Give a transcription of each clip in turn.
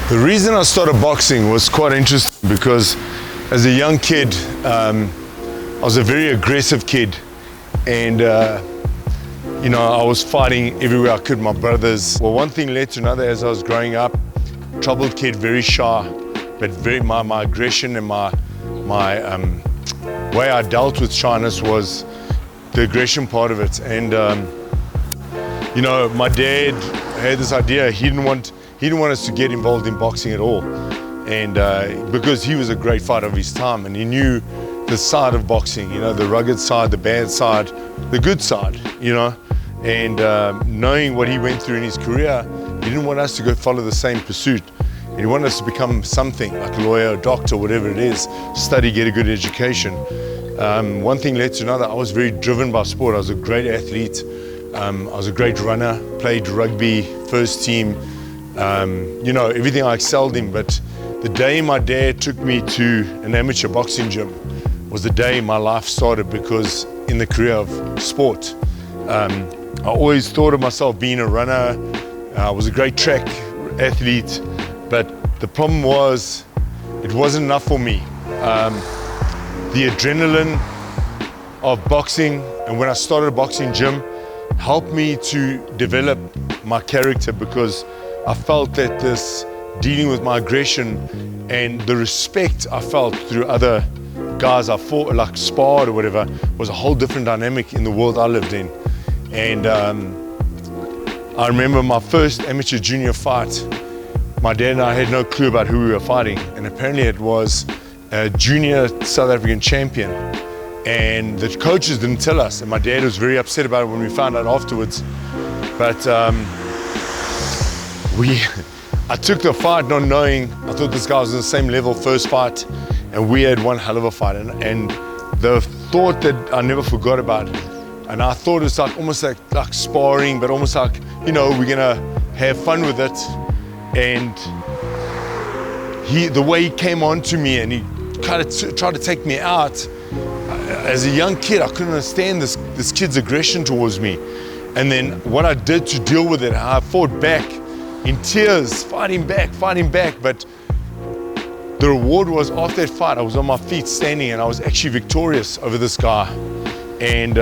The reason I started boxing was quite interesting because as a young kid, I was a very aggressive kid, and I was fighting everywhere I could, my brothers. Well, one thing led to another as I was growing up. Troubled kid, very shy, but my aggression and my way I dealt with shyness was the aggression part of it. And my dad had this idea. He didn't want us to get involved in boxing at all, and because he was a great fighter of his time, and he knew the side of boxing, the rugged side, the bad side, the good side, and knowing what he went through in his career, he didn't want us to go follow the same pursuit. He wanted us to become something, like a lawyer, a doctor, whatever it is, study, get a good education. One thing led to another. I was very driven by sport. I was a great athlete. I was a great runner, played rugby, first team, everything I excelled in. But the day my dad took me to an amateur boxing gym was the day my life started, because in the career of sport. I always thought of myself being a runner. I was a great track athlete, but the problem was it wasn't enough for me. The adrenaline of boxing, and when I started a boxing gym, helped me to develop my character, because I felt that this dealing with my aggression and the respect I felt through other guys I fought, like sparred or whatever, was a whole different dynamic in the world I lived in. And I remember my first amateur junior fight. My dad and I had no clue about who we were fighting, and apparently it was a junior South African champion, and the coaches didn't tell us, and my dad was very upset about it when we found out afterwards. But I took the fight not knowing. I thought this guy was on the same level, first fight, and we had one hell of a fight. And the thought that I never forgot about, and I thought it's like almost like sparring, but almost like, we're gonna have fun with it. And the way he came on to me and he kind of tried to take me out, as a young kid, I couldn't understand this kid's aggression towards me. And then what I did to deal with it, I fought back in tears, fighting back. But the reward was, after that fight, I was on my feet standing, and I was actually victorious over this guy. And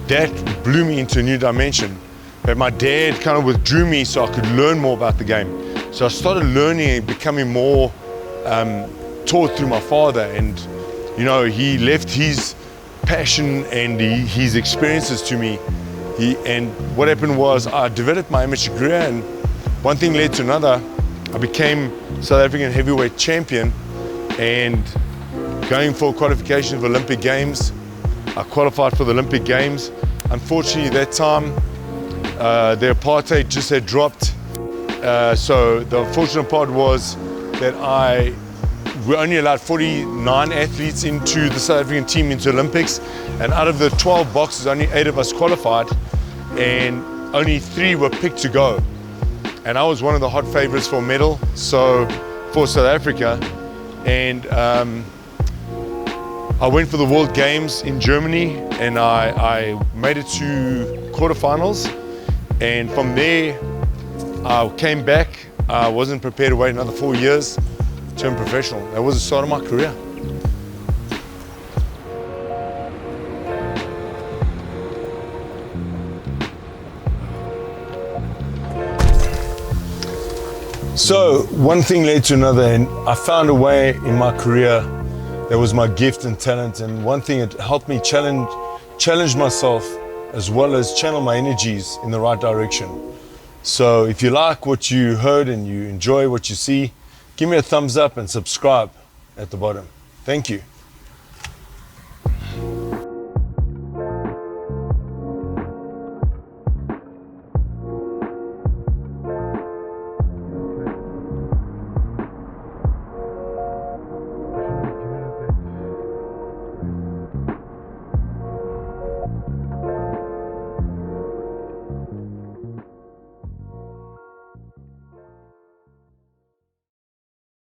that blew me into a new dimension. But my dad kind of withdrew me so I could learn more about the game. So I started learning and becoming more taught through my father. And he left his passion and his experiences to me. And what happened was, I developed my amateur career, and one thing led to another. I became South African heavyweight champion, and going for qualification for Olympic Games. I qualified for the Olympic Games. Unfortunately, that time, the apartheid just had dropped. So the unfortunate part was that we only allowed 49 athletes into the South African team into Olympics, and out of the 12 boxers, only 8 of us qualified, and only 3 were picked to go. And I was one of the hot favorites for a medal, so for South Africa. And I went for the World Games in Germany, and I made it to quarterfinals. And from there, I came back. I wasn't prepared to wait another 4 years to turn professional. That was the start of my career. So one thing led to another, and I found a way in my career that was my gift and talent. And one thing, it helped me challenge myself, as well as channel my energies in the right direction. So if you like what you heard and you enjoy what you see, give me a thumbs up and subscribe at the bottom. Thank you.